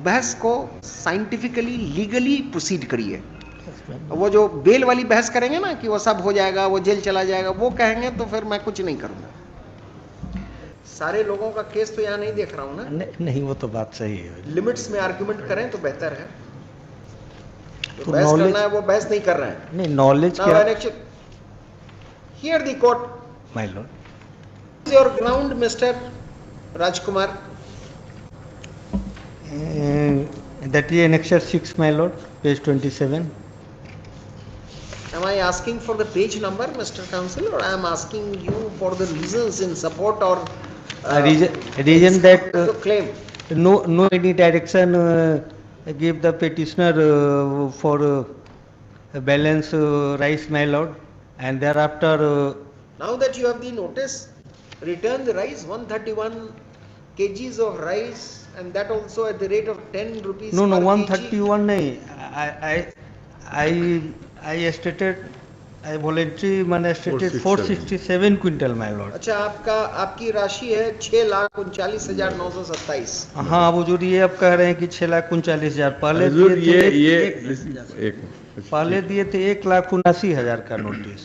बहस को scientifically legally proceed करिए। वो जो बेल वाली बहस करेंगे ना कि वो सब हो जाएगा, वो जेल चला जाएगा, वो कहेंगे तो फिर मैं कुछ नहीं करूंगा। सारे लोगों का केस तो यहाँ नहीं देख रहा हूं ना। नहीं, वो तो बात सही है। लिमिट्स में आर्गुमेंट करें तो बेहतर है। तो बहस नॉलेज करना है, वो बहस नहीं कर रहे हैं। नहीं, नॉलेज क्या? Here the court, my Lord, your ground mister Rajkumar. that is annexure 6, my lord, page 27. Am I asking for the page number, Mr. Counsel, or I am asking you for the reasons in support or reason that to claim? No any direction give the petitioner for balance rice, my lord, and thereafter. Now that you have the notice, return the rice, 131 kgs of rice, and that also at the rate of 10 rupees No, per 131 kg. नहीं, I stated, I voluntarily मैंने stated 467 quintal, my lord. अच्छा, आपकी राशि है 6,39,927। हाँ, वो जो ये अब कह रहे हैं कि 6,39,000 पहले दिए थे 1,79,000 का नोटिस।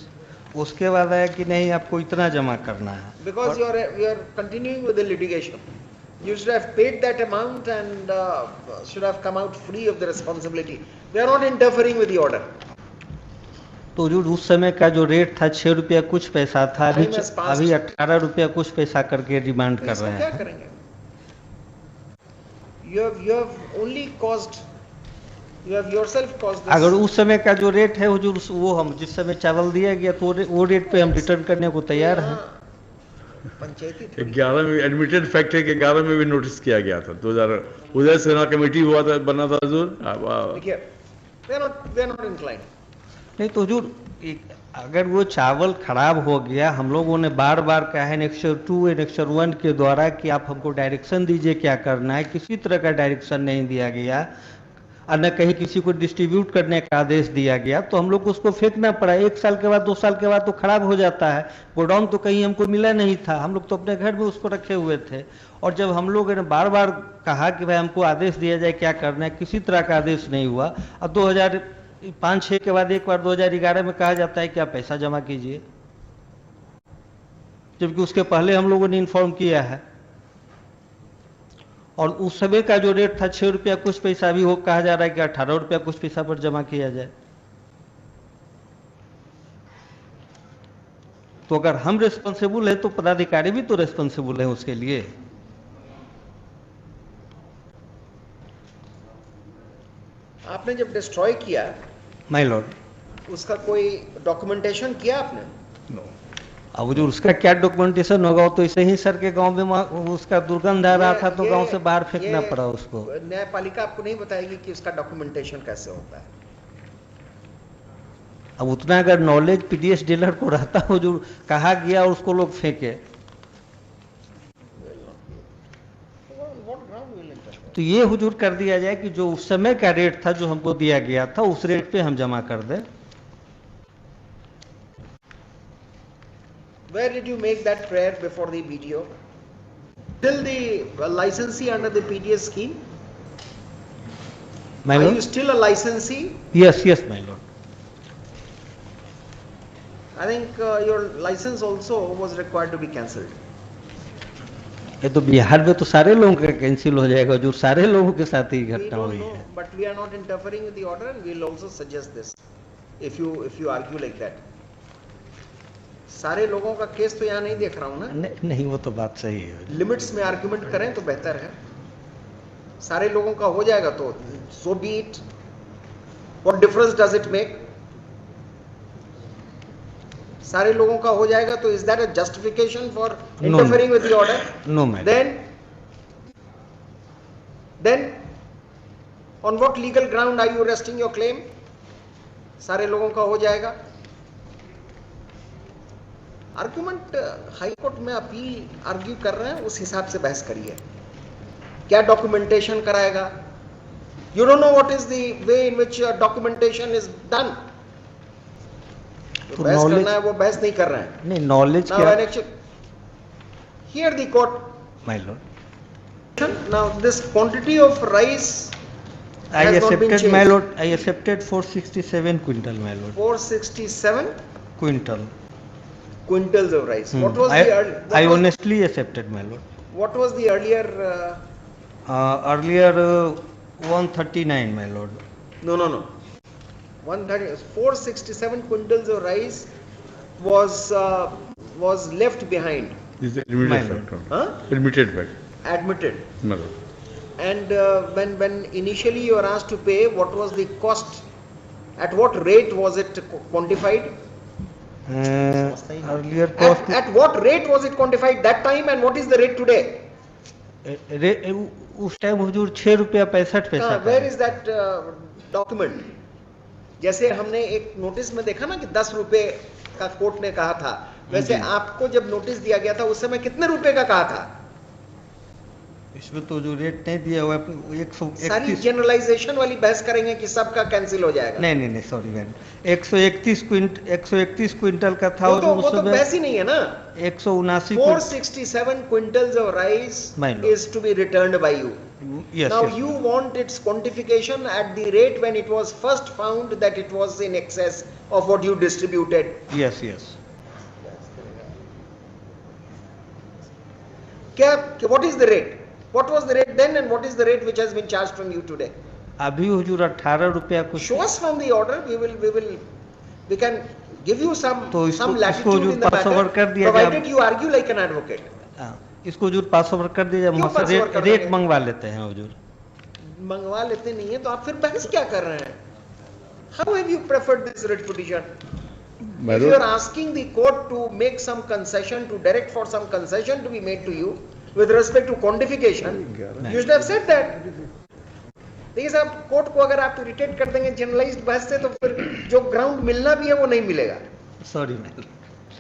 उसके बाद आया कि नहीं, आपको इतना जमा करना है। Because you are continuing with the litigation. You should have paid that amount and should have come out free of the responsibility. We are not interfering with the order. तो जो उस समय का जो रेट था 6 रुपया कुछ पैसा था, अभी 18 रुपया कुछ पैसा करके डिमांड कर रहे हैं। क्या करेंगे? You have only caused, you have yourself caused this. अगर उस समय का जो रेट है वो हम जिस समय चावल दिया गया तो वो रेट पे हम रिटर्न करने को तैयार हैं। पंचायती 11 में एडमिटेड फैक्ट है कि 11 में भी नोटिस किया गया था। 2000 उदय सेना कमेटी हुआ था, बना था हजूर। देखिए, we are not inclined. नहीं तो हजूर, अगर वो चावल खराब हो गया, हम लोगों ने बार बार कहा है एनेक्सर 2 एनेक्सर 1 के द्वारा कि आप हमको डायरेक्शन दीजिए क्या करना है, किसी तरह का डायरेक्शन नहीं दिया गया और न कहीं किसी को डिस्ट्रीब्यूट करने का आदेश दिया गया, तो हम लोग को उसको फेंकना पड़ा। 1 साल के बाद 2 साल के बाद तो खराब हो जाता है। गोडाउन तो कहीं हमको मिला नहीं था, हम लोग तो अपने घर में उसको रखे हुए थे। और जब हम लोग ने बार बार कहा कि भाई हमको आदेश दिया जाए क्या करना है, किसी तरह का आदेश नहीं हुआ। अब 2005-6 के बाद एक बार 2011 में कहा जाता है कि आप पैसा जमा कीजिए, जबकि उसके पहले हम लोगों ने इन्फॉर्म किया है। और उस समय का जो रेट था 6 रुपया कुछ पैसा, अभी वो कहा जा रहा है कि 18 रुपया कुछ पैसा पर जमा किया जाए। तो अगर हम रिस्पॉन्सिबल है तो पदाधिकारी भी तो रिस्पॉन्सिबल है उसके लिए। आपने जब डिस्ट्रॉय किया, माय लॉर्ड, उसका कोई डॉक्यूमेंटेशन किया आपने? नो। अब जो उसका क्या डॉक्यूमेंटेशन होगा, तो ऐसे ही सर के गांव में उसका दुर्गंध आ रहा था तो गांव से बाहर फेंकना पड़ा उसको। न्यायपालिका आपको नहीं बताएगी कि उसका डॉक्यूमेंटेशन कैसे होता है? अब उतना अगर नॉलेज पीडीएस डीलर को रहता हो जो कहा गया और उसको लोग फेंके, तो ये हुजूर कर दिया जाए कि जो उस समय का रेट था जो हमको दिया गया था उस रेट पे हम जमा कर दें। Where did you make that prayer before the BDO? Still the licensee under the PDS scheme? My lord? Are you still a licensee? Yes, my lord. I think your license also was required to be cancelled. ये तो बिहार में तो सारे लोगों का cancel हो जाएगा, जो सारे लोगों के साथ ही घटना हुई है। But we are not interfering with the order and we will also suggest this if you argue like that. सारे लोगों का केस तो यहाँ नहीं देख रहा हूँ ना। नहीं, वो तो बात सही है। लिमिट्स में आर्गुमेंट करें तो बेहतर है। सारे लोगों का हो जाएगा तो so be it. What difference does it make? सारे लोगों का हो जाएगा तो is that a justification for interfering with the order? No, madam. Then on what legal ground are you resting your claim? सारे लोगों का हो जाएगा। आर्गुमेंट हाई कोर्ट में अपील आर्ग्यू कर रहे हैं, उस हिसाब से बहस करिए। क्या डॉक्यूमेंटेशन कराएगा? You don't know what is the way in which documentation is done. तो बहस करना है, वो बहस नहीं कर रहे हैं। नहीं, नॉलेज क्या? Here the court, my Lord, Now this quantity of rice I has not been accepted, changed. my lord. I accepted 467 quintal, my lord. 467 Quintal. quintals of rice. What was I honestly accepted, my lord. what was the earlier? Earlier 139, my lord. No. 130. 467 quintals of rice was left behind. This is admitted fact. Huh? Admitted fact. Admitted. No. And when initially you were asked to pay, what was the cost? At what rate was it quantified? Earlier cost. At what rate was it quantified that time, and what is the rate today? उस time हुजूर 6 रुपया 65 पैसा. Where is that document? जैसे हमने एक notice में देखा ना कि 10 रुपए का कोर्ट ने कहा था, वैसे आपको जब नोटिस दिया गया था उस समय कितने रुपए का कहा था? इसमें तो जो रेट नहीं दिया हुआ 131. सारी जनरलाइजेशन वाली बहस करेंगे कि सबका कैंसिल हो जाएगा. नहीं सॉरी मैम, 131 क्विंटल का था. वो तो बहस ही नहीं है ना. 179. 467 quintals of rice is to be returned by you. Yes. Now you want its quantification at the rate when it was first found that it was in excess of what you distributed. Yes. What is the rate? What was the rate then and what is the rate which has been charged from you today? अभी हुजूर 18 रुपया कुछ. Show us from the order. We can give you some latitude in the matter, provided you argue like an advocate. इसको हुजूर पास over कर दीजिए. हम rate मंगवा लेते हैं हुजूर. मंगवा लेते नहीं है तो आप फिर बहस क्या कर रहे हैं? How have you preferred this writ petition? If you are asking the court to make some concession, to direct for some concession to be made to you with respect to quantification, you should have said that. देखिए साहब, court को अगर आप irritate कर देंगे generalised बहस से तो फिर जो ग्राउंड मिलना भी है वो नहीं मिलेगा. सॉरी.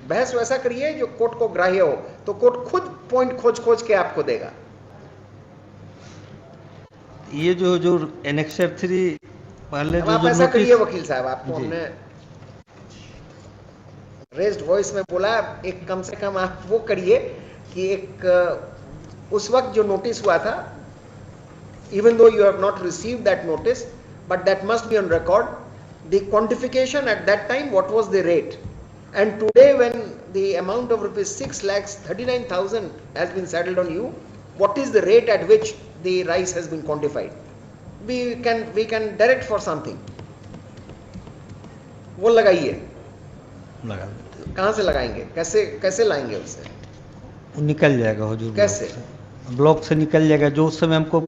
बहस वैसा करिए जो कोर्ट को ग्राह्य हो, तो कोर्ट खुद पॉइंट खोज के आपको देगा. ये जो एनेक्सर 3 पहले जो आप ऐसा करिए वकील साहब, आपको हमने रेज्ड वॉइस में बोला, एक कम से कम आप वो करिए कि एक उस वक्त जो नोटिस हुआ था, even though you have not received that notice, but that must be on record, the quantification at that time, what was the rate, and today when the amount of rupees 6,39,000 has been settled on you, what is the rate at which the rice has been quantified? We can direct for something. वो लगाइए. कहाँ से लगाएंगे? कैसे लाएंगे उसे? निकल जाएगा हुजूर. कैसे? ब्लॉक से निकल जाएगा. जो उस समय हमको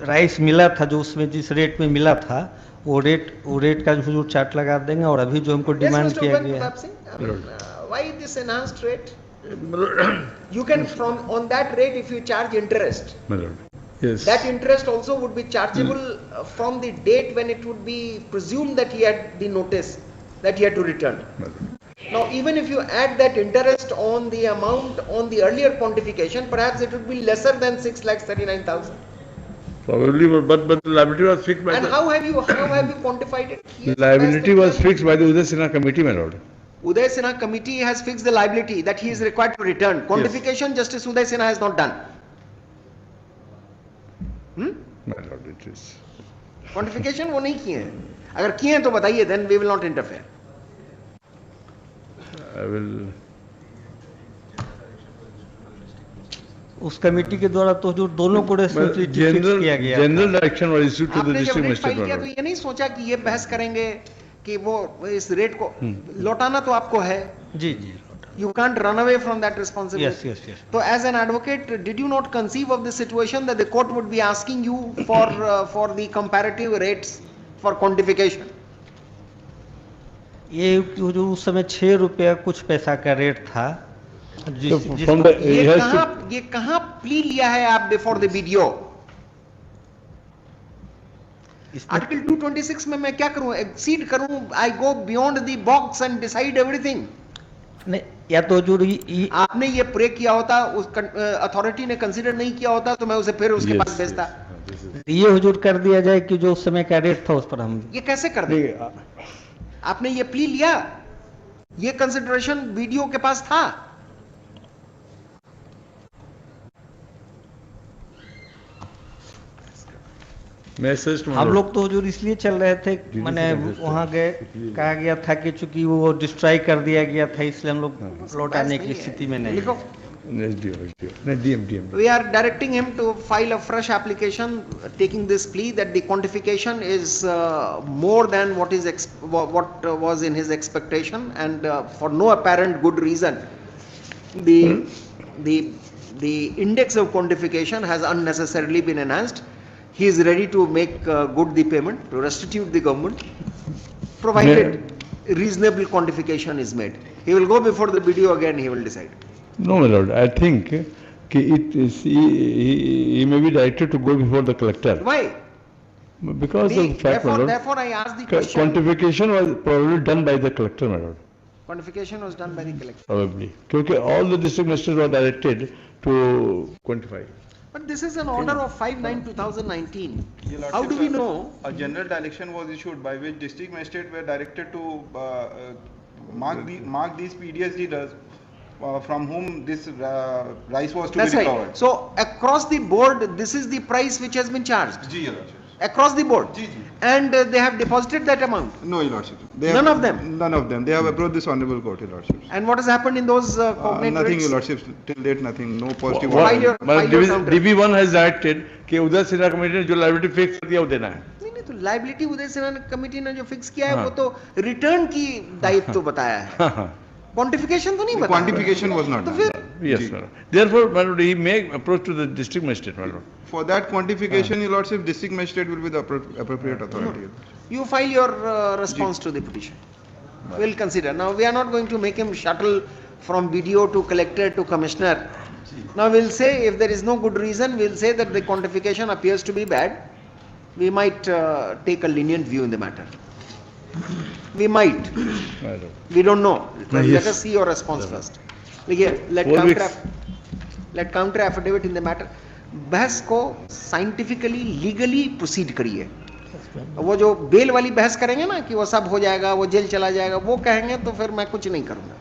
राइस मिला था, जो उसमें जिस रेट में मिला था, वो रेट का हुजूर चार्ट लगा देंगे. और अभी जो हमको डिमांड किया गया है, why this enhanced rate? You can on that rate, if you charge interest, yes, that interest also would be chargeable from the date when it would be presumed that he had the notice that he had to return. Now even if you add that interest on the amount on the earlier quantification, perhaps it would be lesser than 6,39,000. Probably, but the liability was fixed by. And how have you quantified it? The liability was fixed by the Uday Sinha committee, my lord. Uday Sinha committee has fixed the liability that he is required to return. Quantification, yes. Justice Uday Sinha has not done. My lord, it is. Quantification वो नहीं किए हैं. अगर किए हैं तो बताइए, then we will not interfere. I will. उस कमेटी के द्वारा तो जो दोनों को रेस्पॉन्सिबिलिटी फिक्स किया गया. General direction was issued to the district magistrate. तो ये नहीं सोचा कि ये बहस करेंगे कि वो इस रेट को लौटाना तो आपको है. जी. You can't run away from that responsibility. Yes. So as an advocate, did you not conceive of the situation that the court would be asking you for the comparative rates for quantification? ये जो उस समय 6 रुपया कुछ पैसा का rate था. ये कहाँ प्ली लिया है आप बिफोर द वीडियो? आर्टिकल 226 में मैं क्या करूं? एक्सीड करूं? I go beyond the box and decide everything. नहीं, या तो जो आपने ये प्रे किया होता, उस अथॉरिटी ने कंसीडर नहीं किया होता, तो मैं उसे फिर उसके पास भेजता. ये हुजूर कर दिया जाए कि जो उस समय का रेट था उस पर हम. ये कैसे कर देंगे? आपने ये प्ली लिया, ये कंसिडरेशन वीडियो के पास था. मैं सजेस्ट हम लोग तो हुजूर इसलिए चल रहे थे, मैंने वहाँ गए, कहा गया था कि चूंकि वो डिस्ट्रॉय कर दिया गया था, इसलिए हम लोग लौट आने की स्थिति में नहीं लिखो, DM we are directing him to file a fresh application taking this plea that the quantification is more than what is what was in his expectation, and for no apparent good reason the index of quantification has unnecessarily been enhanced. He is ready to make good the payment, to restitute the government, provided reasonable quantification is made. He will go before the BDO again, he will decide. No, my lord, I think it is, he may be directed to go before the collector. Why? Because of the fact, my lord, therefore I asked the question. quantification was probably done by the collector, my lord. Quantification was done by the collector. Probably. Because all the district ministers were directed to quantify. But this is an order of 5/9/2019. How do we know? A general direction was issued by which district magistrate were directed to mark these PDS dealers from whom this rice was to That's be right. recovered. So across the board, this is the price which has been charged. Ji, Your Lordship. Across the board. Ji, ji. And they have deposited that amount. No, Your Lordship. None of them? None of them. They have approached this honorable court, Your Lordship. And what has happened in those cognate Nothing, rates? Your Lordship. Till date, nothing. No positive. File your counter. DB1 has directed कि उधर Sinha committee ने जो liability fix कर दिया वो देना है. नहीं तो लाइबिलिटी उदय सिन्हा कमेटी ने जो फिक्स किया है वो तो रिटर्न की दायित्व बताया है. क्वांटिफिकेशन तो नहीं बताया. Quantification was not तो done. फिर Yes, my lord. Therefore, my lord, he may approach to the district magistrate, my lord. For that quantification, Your Lordship, district magistrate will be the appropriate authority. you file your response to the petition. We'll consider. Now we are not going to make him shuttle from BDO to collector to commissioner. Now we'll say if there is no good reason, we'll say that the quantification appears to be bad. We might take a lenient view in the matter. We might. My lord. We don't know. Let Yes. us see your response first. देखिए, let counter affidavit in the matter. बहस को scientifically legally proceed करिए. वो जो bell वाली बहस करेंगे ना कि वो सब हो जाएगा, वो जेल चला जाएगा, वो कहेंगे तो फिर मैं कुछ नहीं करूंगा.